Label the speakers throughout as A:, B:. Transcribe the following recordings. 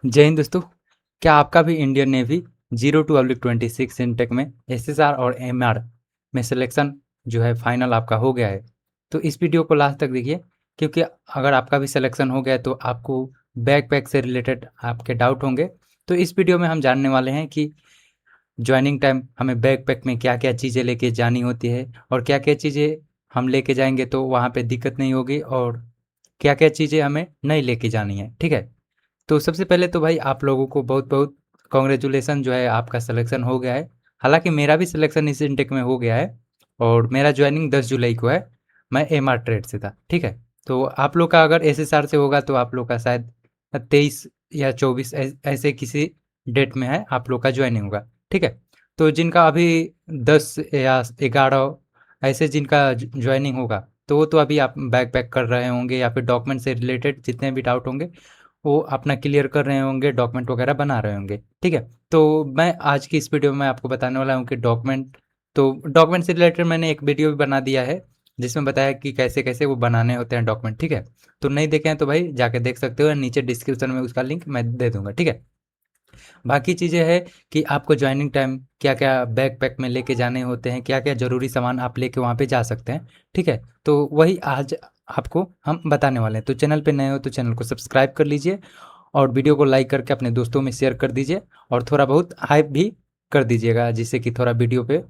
A: जय हिंद दोस्तों। क्या आपका भी इंडियन नेवी 0 to 26 इनटेक में एसएसआर और एमआर में सिलेक्शन जो है फाइनल आपका हो गया है? तो इस वीडियो को लास्ट तक देखिए, क्योंकि अगर आपका भी सिलेक्शन हो गया है तो आपको बैकपैक से रिलेटेड आपके डाउट होंगे। तो इस वीडियो में हम जानने वाले हैं कि ज्वाइनिंग टाइम हमें बैकपैक में क्या क्या चीज़ें लेके जानी होती है और क्या क्या चीज़ें हम लेके जाएंगे तो वहाँ पे दिक्कत नहीं होगी, और क्या क्या चीज़ें हमें नहीं लेके जानी है। ठीक है, तो सबसे पहले तो भाई आप लोगों को बहुत बहुत कॉन्ग्रेचुलेसन, जो है आपका सिलेक्शन हो गया है। हालांकि मेरा भी सिलेक्शन इस इंटेक में हो गया है और मेरा ज्वाइनिंग 10 जुलाई को है। मैं एमआर ट्रेड से था। ठीक है, तो आप लोग का अगर एसएसआर से होगा तो आप लोग का शायद 23 या 24 ऐसे किसी डेट में है आप लोग का ज्वाइनिंग होगा। ठीक है, तो जिनका अभी 10 या 11 ऐसे जिनका ज्वाइनिंग होगा तो वो तो अभी आप बैक पैक कर रहे होंगे या फिर डॉक्यूमेंट से रिलेटेड जितने भी डाउट होंगे वो अपना क्लियर कर रहे होंगे, डॉक्यूमेंट वगैरह बना रहे होंगे। ठीक है, तो मैं आज की इस वीडियो में आपको बताने वाला हूँ कि डॉक्यूमेंट से रिलेटेड मैंने एक वीडियो भी बना दिया है जिसमें बताया कि कैसे कैसे वो बनाने होते हैं डॉक्यूमेंट। ठीक है, तो नहीं देखे हैं तो भाई जाके देख सकते हो, नीचे डिस्क्रिप्शन में उसका लिंक मैं दे दूंगा। ठीक है, बाकी चीज़ें हैं कि आपको ज्वाइनिंग टाइम क्या क्या बैग पैक में लेके जाने होते हैं, क्या क्या ज़रूरी सामान आप लेके वहाँ पे जा सकते हैं। ठीक है, तो वही आज आपको हम बताने वाले हैं। तो चैनल पे नए हो तो चैनल को सब्सक्राइब कर लीजिए और वीडियो को लाइक करके अपने दोस्तों में शेयर कर दीजिए और थोड़ा बहुत हाइप भी कर दीजिएगा, जिससे कि थोड़ा वीडियो पे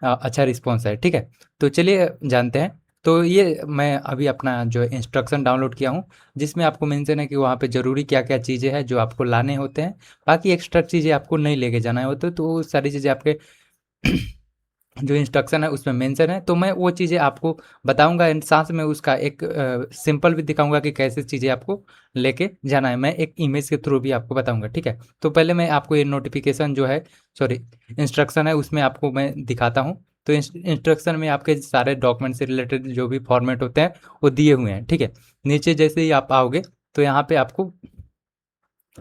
A: अच्छा रिस्पॉन्स है। ठीक है, तो चलिए जानते हैं। तो ये मैं अभी अपना जो इंस्ट्रक्शन डाउनलोड किया हूँ जिसमें आपको मेंशन है कि वहाँ पे ज़रूरी क्या क्या चीज़ें हैं जो आपको लाने होते हैं। बाकी एक्स्ट्रा चीज़ें आपको नहीं लेके जाना होता, तो वो सारी चीज़ें आपके जो इंस्ट्रक्शन है उसमें मेंशन है, तो मैं वो चीज़ें आपको बताऊंगा एंड साथ में उसका एक सिंपल भी दिखाऊंगा कि कैसे चीज़ें आपको लेके जाना है। मैं एक इमेज के थ्रू भी आपको बताऊंगा। ठीक है, तो पहले मैं आपको ये नोटिफिकेशन जो है, सॉरी, इंस्ट्रक्शन है उसमें आपको मैं दिखाता हूँ। तो इंस्ट्रक्शन में आपके सारे डॉक्यूमेंट से रिलेटेड जो भी फॉर्मेट होते हैं वो दिए हुए हैं। ठीक है, नीचे जैसे ही आप आओगे तो यहाँ पे आपको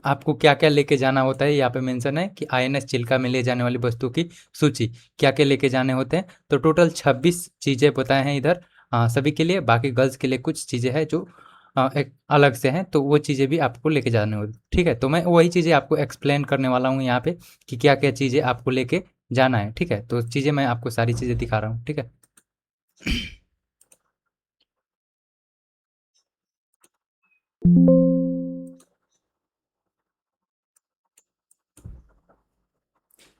A: आपको क्या-क्या लेके जाना होता है, यहाँ पे मेंशन है कि आईएनएस चिल्का में ले जाने वाली वस्तुओं की सूची, क्या-क्या लेके जाने होते हैं। तो टोटल 26 चीज़ें बताए हैं इधर सभी के लिए। बाकी गर्ल्स के लिए कुछ चीज़ें हैं जो एक अलग से हैं, तो वो चीज़ें भी आपको लेके जाने होती। ठीक है, तो मैं वही चीज़ें आपको एक्सप्लेन करने वाला हूँ यहाँ पे कि क्या-क्या चीज़ें आपको लेके जाना है। ठीक है, तो चीज़ें मैं आपको सारी चीज़ें दिखा रहा हूँ। ठीक है।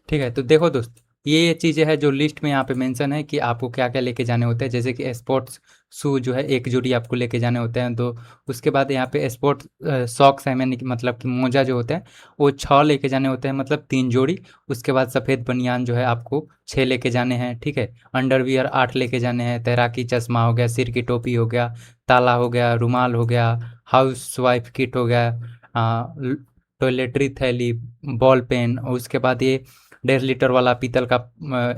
A: ठीक है, तो देखो दोस्त, ये चीज़ें हैं जो लिस्ट में यहाँ पे मेंशन है कि आपको क्या-क्या लेके जाने होते हैं। जैसे कि स्पोर्ट्स शू जो है 1 जोड़ी आपको लेके जाने होते हैं। तो उसके बाद यहाँ पे स्पोर्ट्स सॉक्स हैं, यानी कि मतलब कि मोजा जो होते हैं वो 6 लेके जाने होते हैं, मतलब 3 जोड़ी। उसके बाद सफ़ेद बनियान जो है आपको 6 लेके जाने हैं। ठीक है, अंडरवियर 8 लेके जाने हैं। तैराकी चश्मा हो गया, सिर की टोपी हो गया, ताला हो गया, रुमाल हो गया, हाउसवाइफ किट हो गया, टॉयलेटरी थैली, बॉल पेन, और उसके बाद ये 1.5 लीटर वाला पीतल का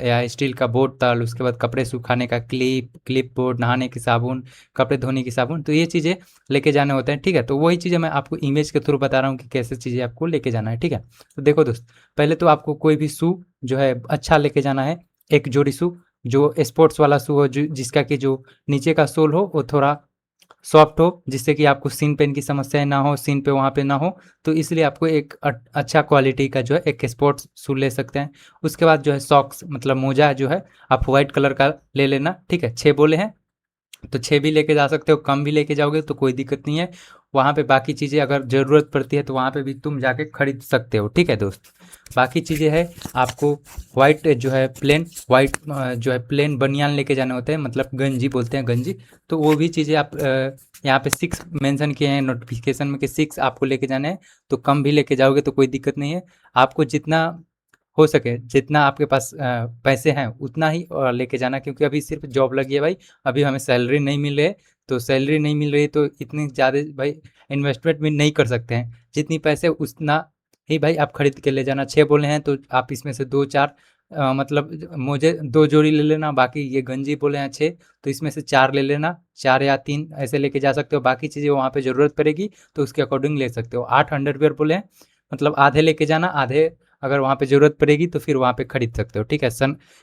A: या स्टील का बोतल। उसके बाद कपड़े सुखाने का क्लिप बोर्ड, नहाने की साबुन, कपड़े धोने की साबुन। तो ये चीज़ें लेके जाने होते हैं। ठीक है, तो वही चीज़ें मैं आपको इमेज के थ्रू बता रहा हूँ कि कैसे चीज़ें आपको लेके जाना है। ठीक है, तो देखो दोस्त, पहले तो आपको कोई भी शू जो है अच्छा लेके जाना है। एक जोड़ी शू जो स्पोर्ट्स वाला शू हो, जिसका कि जो नीचे का सोल हो वो थोड़ा सॉफ्ट हो, जिससे कि आपको सीन पेन की समस्याएं ना हो, सीन पे वहाँ पे ना हो। तो इसलिए आपको एक अच्छा क्वालिटी का जो है एक स्पोर्ट्स शू ले सकते हैं। उसके बाद जो है सॉक्स, मतलब मोजा जो है आप वाइट कलर का ले लेना। ठीक है, 6 बोले हैं तो 6 भी लेके जा सकते हो, कम भी लेके जाओगे तो कोई दिक्कत नहीं है। वहाँ पे बाकी चीज़ें अगर ज़रूरत पड़ती है तो वहाँ पे भी तुम जाके खरीद सकते हो। ठीक है दोस्त, बाकी चीज़ें है आपको वाइट जो है प्लेन वाइट जो है प्लेन बनियान लेके जाने होते हैं, मतलब गंजी बोलते हैं, गंजी। तो वो भी चीज़ें आप यहाँ पे 6 मेंशन किए हैं नोटिफिकेशन में कि 6 आपको लेके जाने हैं। तो कम भी लेके जाओगे तो कोई दिक्कत नहीं है। आपको जितना हो सके, जितना आपके पास पैसे हैं उतना ही लेके जाना, क्योंकि अभी सिर्फ जॉब लगी है भाई। अभी हमें सैलरी नहीं मिल रही है, तो सैलरी नहीं मिल रही तो इतनी ज़्यादा भाई इन्वेस्टमेंट भी नहीं कर सकते हैं। जितनी पैसे उतना ही भाई आप खरीद के ले जाना। 6 बोले हैं तो आप इसमें से 2-4 मतलब मुझे 2 जोड़ी ले लेना। बाकी ये गंजी बोले हैं 6, तो इसमें से 4 ले लेना, 4 या 3 ऐसे लेके जा सकते हो। बाकी चीज़ें वहाँ पे ज़रूरत पड़ेगी तो उसके अकॉर्डिंग ले सकते हो। 8 अंडरवियर बोले हैं, मतलब आधे लेके जाना, आधे अगर वहाँ पे ज़रूरत पड़ेगी तो फिर वहाँ पे खरीद सकते हो। ठीक है,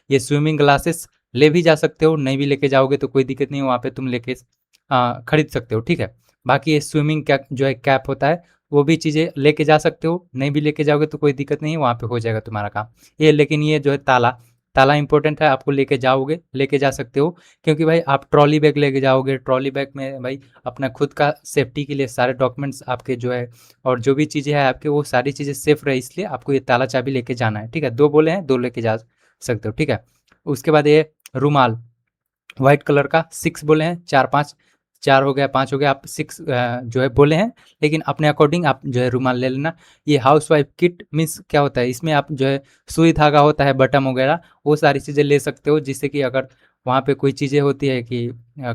A: ये स्विमिंग ग्लासेस ले भी जा सकते हो, नहीं भी लेके जाओगे तो कोई दिक्कत नहीं है, वहाँ पे तुम लेके खरीद सकते हो। ठीक है, बाकी ये स्विमिंग कैप जो है कैप होता है वो भी चीज़ें लेके जा सकते हो, नहीं भी लेके जाओगे तो कोई दिक्कत नहीं है, वहाँ पे हो जाएगा तुम्हारा काम। ये लेकिन ये जो है ताला, ताला इंपॉर्टेंट है, आपको लेके जाओगे, लेके जा सकते हो, क्योंकि भाई आप ट्रॉली बैग लेके जाओगे, ट्रॉली बैग में भाई अपना खुद का सेफ्टी के लिए सारे डॉक्यूमेंट्स आपके जो है और जो भी चीज़ें हैं आपके, वो सारी चीज़ें सेफ रहे, इसलिए आपको ये ताला चाबी लेके जाना है, ठीक है। 2 बोले हैं, 2 लेके जा सकते हो, ठीक है। उसके बाद ये रुमाल, व्हाइट कलर का 6 बोले हैं, 4-5, 4 हो गया, 5 हो गया, आप 6 जो है बोले हैं, लेकिन अपने अकॉर्डिंग आप जो है रुमाल ले लेना। ये हाउसवाइफ किट मीन्स क्या होता है, इसमें आप जो है सुई धागा होता है, बटन वगैरह, वो सारी चीज़ें ले सकते हो, जिससे कि अगर वहाँ पे कोई चीज़ें होती है कि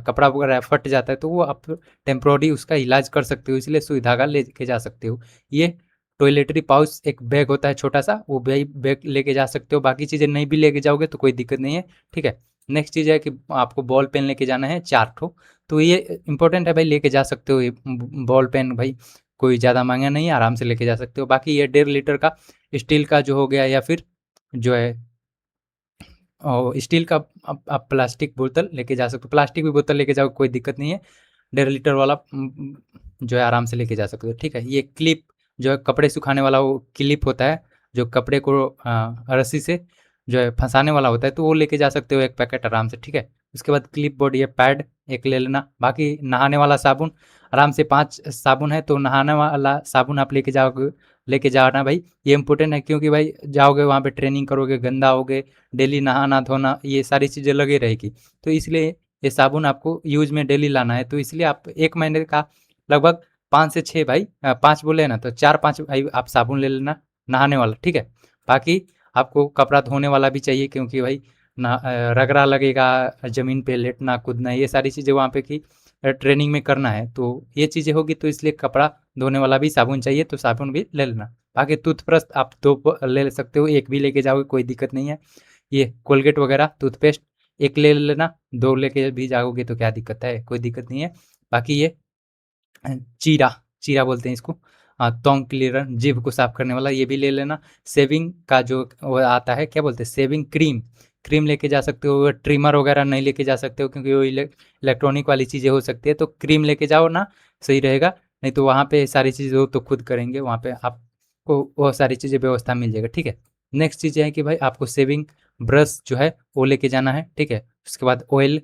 A: कपड़ा वगैरह फट जाता है, तो वो आप टेम्प्रोरी उसका इलाज कर सकते हो, इसलिए सुई धागा लेके जा सकते हो। ये टॉयलेटरी पाउच एक बैग होता है छोटा सा, वो बैग लेके जा सकते हो, बाकी चीज़ें नहीं भी लेके जाओगे तो कोई दिक्कत नहीं है, ठीक है। नेक्स्ट चीज़ है कि आपको बॉल पेन लेके जाना है 4 ठो, तो ये इंपॉर्टेंट है भाई, लेके जा सकते हो ये बॉल पेन भाई, कोई ज़्यादा महंगा नहीं है, आराम से लेके जा सकते हो। बाकी ये 1.5 लीटर का स्टील का जो हो गया, या फिर जो है स्टील का आप प्लास्टिक बोतल लेके जा सकते हो, प्लास्टिक भी बोतल लेके जाओ कोई दिक्कत नहीं है, 1.5 लीटर वाला जो है आराम से लेके जा सकते हो, ठीक है। ये क्लिप जो है कपड़े सुखाने वाला, वो क्लिप होता है जो कपड़े को रस्सी से जो है फंसाने वाला होता है, तो वो लेके जा सकते हो 1 पैकेट आराम से, ठीक है। उसके बाद क्लिप बोर्ड, ये पैड एक ले लेना। बाकी नहाने वाला साबुन, आराम से 5 साबुन है, तो नहाने वाला साबुन आप लेके जाओगे, लेके जाना भाई, ये इंपॉर्टेंट है, क्योंकि भाई जाओगे वहाँ पे ट्रेनिंग करोगे, गंदा होगे, डेली नहाना धोना ये सारी चीज़ें लगी रहेगी, तो इसलिए ये साबुन आपको यूज में डेली लाना है, तो इसलिए आप 1 महीने का लगभग 5 से 6 भाई, 5 बोले ना, तो 4-5 भाई आप साबुन ले लेना नहाने वाला, ठीक है। बाकी आपको कपड़ा धोने वाला भी चाहिए, क्योंकि भाई रगड़ा लगेगा, ज़मीन पे लेटना कूदना, ये सारी चीज़ें वहाँ पे की ट्रेनिंग में करना है, तो ये चीज़ें होगी, तो इसलिए कपड़ा धोने वाला भी साबुन चाहिए, तो साबुन भी ले लेना। बाकी टूथब्रश आप 2 ले सकते हो, 1 भी लेके जाओगे कोई दिक्कत नहीं है। ये कोलगेट वगैरह टूथपेस्ट 1 ले लेना, 2 लेके भी जाओगे तो क्या दिक्कत है, कोई दिक्कत नहीं है। बाकी ये चीरा, चीरा बोलते हैं इसको, टंग क्लीनर, जीभ को साफ करने वाला, ये भी ले लेना। शेविंग का जो वो आता है, क्या बोलते हैं, शेविंग क्रीम, क्रीम लेके जा सकते हो। ट्रिमर वगैरह नहीं लेके जा सकते हो, क्योंकि वो इलेक्ट्रॉनिक वाली चीज़ें हो सकती है, तो क्रीम लेके जाओ ना, सही रहेगा। नहीं तो वहाँ पे सारी चीज़ें हो तो खुद करेंगे, वहाँ पे आपको वो सारी चीज़ें व्यवस्था मिल जाएगा, ठीक है। नेक्स्ट चीज़ है कि भाई आपको शेविंग ब्रश जो है वो लेके जाना है, ठीक है। उसके बाद ऑयल,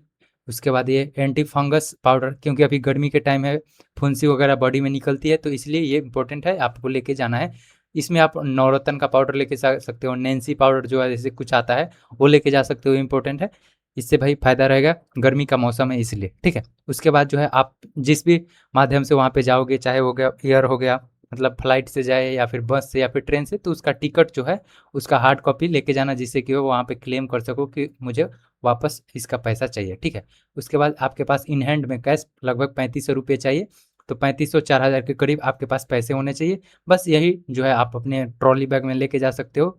A: उसके बाद ये एंटी फंगस पाउडर, क्योंकि अभी गर्मी के टाइम है, फुंसी वगैरह बॉडी में निकलती है, तो इसलिए ये इंपॉर्टेंट है, आपको लेके जाना है। इसमें आप नवरत्न का पाउडर लेके जा सकते हो, नैन्सी पाउडर जो है जैसे कुछ आता है, वो लेके जा सकते हो, इंपॉर्टेंट है। इससे भाई फ़ायदा रहेगा, गर्मी का मौसम है इसलिए, ठीक है। उसके बाद जो है आप जिस भी माध्यम से वहाँ पे जाओगे, चाहे हो गया एयर हो गया, मतलब फ्लाइट से जाए या फिर बस से या फिर ट्रेन से, तो उसका टिकट जो है उसका हार्ड कॉपी लेके जाना, जिससे कि वो वहाँ पे क्लेम कर सको कि मुझे वापस इसका पैसा चाहिए, ठीक है। उसके बाद आपके पास इन हैंड में कैश लगभग 3500 रुपये चाहिए, तो 3500-4000 के करीब आपके पास पैसे होने चाहिए। बस यही जो है आप अपने ट्रॉली बैग में लेके जा सकते हो,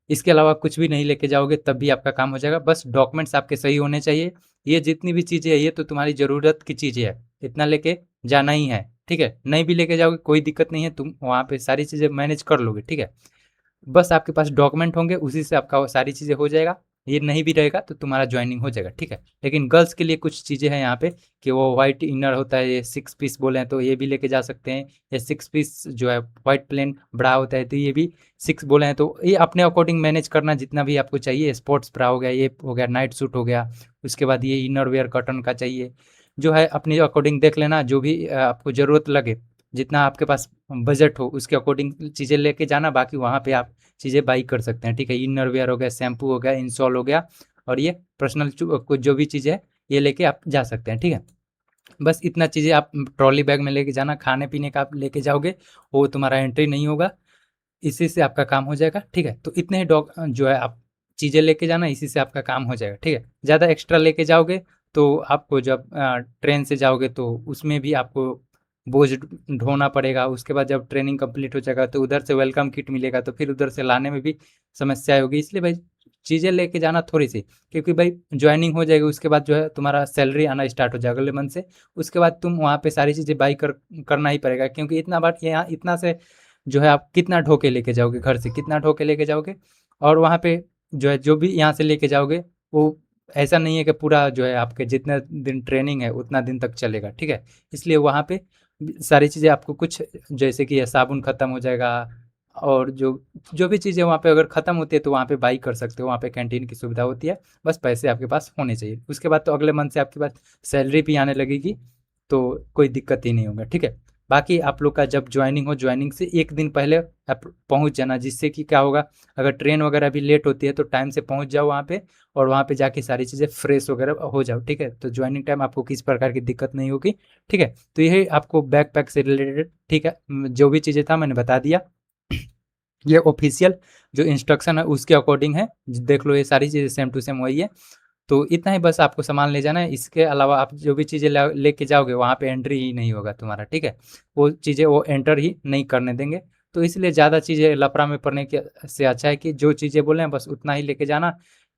A: इसके अलावा कुछ भी नहीं लेके जाओगे तब भी आपका काम हो जाएगा, बस डॉक्यूमेंट्स आपके सही होने चाहिए। ये जितनी भी चीज़ें हैं ये तो तुम्हारी ज़रूरत की चीज़ें है, इतना लेके जाना ही है, ठीक है। नहीं भी लेके जाओगे कोई दिक्कत नहीं है, तुम वहाँ पे सारी चीज़ें मैनेज कर लोगे, ठीक है। बस आपके पास डॉक्यूमेंट होंगे, उसी से आपका वो सारी चीज़ें हो जाएगा। ये नहीं भी रहेगा तो तुम्हारा जॉइनिंग हो जाएगा, ठीक है। लेकिन गर्ल्स के लिए कुछ चीज़ें हैं यहाँ पे, कि वो व्हाइट इनर होता है, ये 6 पीस बोले हैं तो ये भी लेके जा सकते हैं। ये 6 पीस जो है व्हाइट प्लेन ब्रा होता है, तो ये भी 6 बोले हैं, तो ये अपने अकॉर्डिंग मैनेज करना जितना भी आपको चाहिए। स्पोर्ट्स ब्रा हो गया, ये हो गया नाइट सूट हो गया, उसके बाद ये इनर वियर कॉटन का चाहिए, जो है अपने अकॉर्डिंग देख लेना, जो भी आपको ज़रूरत लगे, जितना आपके पास बजट हो उसके अकॉर्डिंग चीज़ें लेके जाना, बाकी वहाँ पे आप चीज़ें बाई कर सकते हैं, ठीक है। इनर वेयर हो गया, शैम्पू हो गया, इंसॉल हो गया, और ये पर्सनल कुछ जो भी चीज़ें है ये लेके आप जा सकते हैं, ठीक है। बस इतना चीज़ें आप ट्रॉली बैग में लेके जाना, खाने पीने का आप लेके जाओगे, वो तुम्हारा एंट्री नहीं होगा, इसी से आपका काम हो जाएगा, ठीक है। तो इतने ही जो है आप चीज़ें लेके जाना, इसी से आपका काम हो जाएगा, ठीक है। ज़्यादा एक्स्ट्रा लेके जाओगे तो आपको जब ट्रेन से जाओगे तो उसमें भी आपको बोझ ढोना पड़ेगा, उसके बाद जब ट्रेनिंग कंप्लीट हो जाएगा तो उधर से वेलकम किट मिलेगा, तो फिर उधर से लाने में भी समस्याएं होगी, इसलिए भाई चीज़ें लेके जाना थोड़ी सी, क्योंकि भाई ज्वाइनिंग हो जाएगी, उसके बाद जो है तुम्हारा सैलरी आना स्टार्ट हो जाएगा अगले मंथ से, उसके बाद तुम वहाँ पे सारी चीज़ें बाई करना ही पड़ेगा, क्योंकि इतना बार यहाँ इतना से जो है आप कितना ढो के लेके जाओगे, घर से कितना ढो के लेके जाओगे, और वहाँ पे जो है जो भी यहाँ से लेके जाओगे वो ऐसा नहीं है कि पूरा जो है आपके जितने दिन ट्रेनिंग है उतना दिन तक चलेगा, ठीक है। इसलिए वहाँ पे सारी चीज़ें आपको कुछ जैसे कि साबुन ख़त्म हो जाएगा, और जो जो भी चीज़ें वहाँ पे अगर ख़त्म होती है तो वहाँ पे बाई कर सकते हो, वहाँ पे कैंटीन की सुविधा होती है, बस पैसे आपके पास होने चाहिए। उसके बाद तो अगले मंथ से आपके पास सैलरी भी आने लगेगी, तो कोई दिक्कत ही नहीं होगा, ठीक है। बाकी आप लोग का जब ज्वाइनिंग हो, ज्वाइनिंग से एक दिन पहले आप पहुँच जाना, जिससे कि क्या होगा, अगर ट्रेन वगैरह भी लेट होती है तो टाइम से पहुँच जाओ वहाँ पे, और वहाँ पे जाके सारी चीज़ें फ्रेश वगैरह हो जाओ, ठीक है। तो ज्वाइनिंग टाइम आपको किसी प्रकार की दिक्कत नहीं होगी, ठीक है। तो यही आपको बैकपैक से रिलेटेड, ठीक है, जो भी चीज़ें था मैंने बता दिया। ये ऑफिशियल जो इंस्ट्रक्शन है उसके अकॉर्डिंग है, देख लो ये सारी चीज़ें सेम टू सेम वही है। तो इतना ही बस आपको सामान ले जाना है, इसके अलावा आप जो भी चीज़ें लेके जाओगे वहाँ पे एंट्री ही नहीं होगा तुम्हारा, ठीक है। वो चीज़ें वो एंटर ही नहीं करने देंगे। तो इसलिए ज़्यादा चीज़ें लफड़ा में पड़ने के से अच्छा है कि जो चीज़ें बोले हैं बस उतना ही लेके जाना,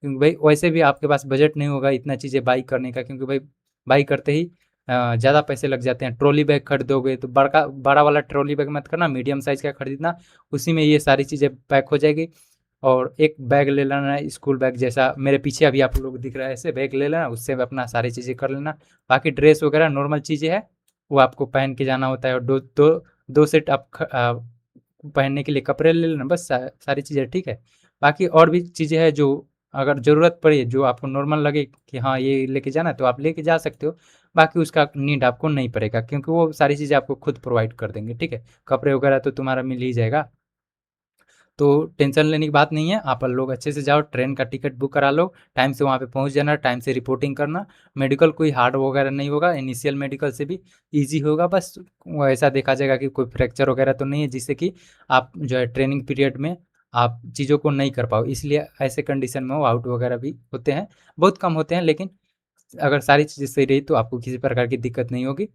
A: क्योंकि भाई वैसे भी आपके पास बजट नहीं होगा इतना चीज़ें बाई करने का, क्योंकि भाई बाई करते ही ज़्यादा पैसे लग जाते हैं। ट्रॉली बैग खरीदोगे तो बड़का बड़ा वाला ट्रॉली बैग मत करना, मीडियम साइज़ का खरीदना, उसी में ये सारी चीज़ें पैक हो जाएगी। और एक बैग ले लेना है स्कूल बैग जैसा, मेरे पीछे अभी आप लोग दिख रहा है, ऐसे बैग ले लेना, उससे भी अपना सारी चीज़ें कर लेना। बाकी ड्रेस वगैरह नॉर्मल चीज़ें हैं, वो आपको पहन के जाना होता है, और दो दो दो सेट आप पहनने के लिए कपड़े ले लेना, बस सारी चीज़ें, ठीक है। बाकी और भी चीज़ें हैं जो अगर ज़रूरत पड़े, जो आपको नॉर्मल लगे कि हाँ ये लेके जाना है, तो आप लेके जा सकते हो। बाकी उसका नीड आपको नहीं पड़ेगा, क्योंकि वो सारी चीज़ें आपको खुद प्रोवाइड कर देंगे, ठीक है। कपड़े वगैरह तो तुम्हारा मिल ही जाएगा, तो टेंशन लेने की बात नहीं है। आप लोग अच्छे से जाओ, ट्रेन का टिकट बुक करा लो, टाइम से वहाँ पे पहुँच जाना, टाइम से रिपोर्टिंग करना। मेडिकल कोई हार्ड वगैरह नहीं होगा, इनिशियल मेडिकल से भी ईजी होगा, बस वो ऐसा देखा जाएगा कि कोई फ्रैक्चर वगैरह तो नहीं है, जिससे कि आप जो है ट्रेनिंग पीरियड में आप चीज़ों को नहीं कर पाओ, इसलिए ऐसे कंडीशन में वो आउट वगैरह भी होते हैं, बहुत कम होते हैं, लेकिन अगर सारी चीज़ें सही रही तो आपको किसी प्रकार की दिक्कत नहीं होगी।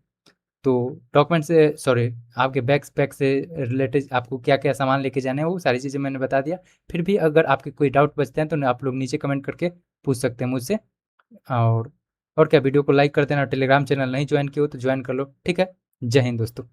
A: तो डॉक्यूमेंट से सॉरी, आपके बैग्स पैक से रिलेटेड आपको क्या-क्या सामान लेके जाने हैं वो सारी चीज़ें मैंने बता दिया। फिर भी अगर आपके कोई डाउट बचते हैं तो आप लोग नीचे कमेंट करके पूछ सकते हैं मुझसे। और और क्या, वीडियो को लाइक कर देना, टेलीग्राम चैनल नहीं जॉइन किए हो तो जॉइन कर लो, ठीक है। जय हिंद दोस्तों।